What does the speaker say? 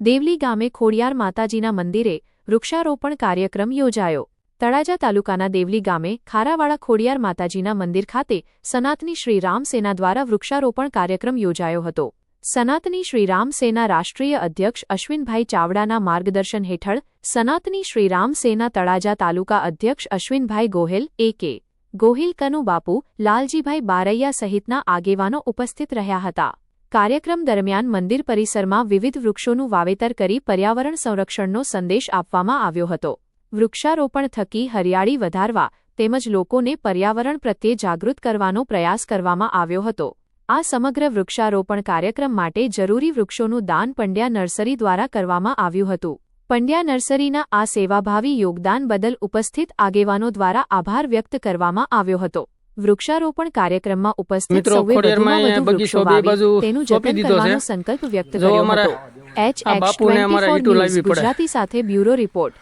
દેવલી ગામે ખોડિયાર માતાજીના મંદિરે વૃક્ષારોપણ કાર્યક્રમ યોજાયો। તળાજા તાલુકાના દેવલી ગામે ખારાવાડા ખોડિયાર માતાજીના મંદિર ખાતે સનાતની શ્રીરામ સેના દ્વારા વૃક્ષારોપણ કાર્યક્રમ યોજાયો હતો। સનાતની શ્રીરામ સેના રાષ્ટ્રીય અધ્યક્ષ અશ્વિનભાઈ ચાવડાના માર્ગદર્શન હેઠળ સનાતની શ્રીરામ સેના તળાજા તાલુકા અધ્યક્ષ અશ્વિનભાઈ ગોહિલ એ.કે. ગોહિલ કનુ બાપુ લાલજીભાઈ બારૈયા સહિતના આગેવાનો ઉપસ્થિત રહ્યા હતા। કાર્યક્રમ દરમિયાન મંદિર પરિસરમાં વિવિધ વૃક્ષોનું વાવેતર કરી પર્યાવરણ સંરક્ષણનો સંદેશ આપવામાં આવ્યો હતો। વૃક્ષારોપણ થકી હરિયાળી વધારવા તેમજ લોકોને પર્યાવરણ પ્રત્યે જાગૃત કરવાનો પ્રયાસ કરવામાં આવ્યો હતો। આ સમગ્ર વૃક્ષારોપણ કાર્યક્રમ માટે જરૂરી વૃક્ષોનું દાન પંડ્યા નર્સરી દ્વારા કરવામાં આવ્યું હતું। પંડ્યા નર્સરીના આ સેવાભાવી યોગદાન બદલ ઉપસ્થિત આગેવાનો દ્વારા આભાર વ્યક્ત કરવામાં આવ્યો હતો। વૃક્ષારોપણ કાર્યક્રમમાં ઉપસ્થિત સૌએ વધુમાં વધુ વૃક્ષો વાવી તેનું જતન કરવાનો સંકલ્પ વ્યક્ત કર્યો હતો। HH24 ન્યૂઝ ગુજરાતી સાથે બ્યુરો રિપોર્ટ।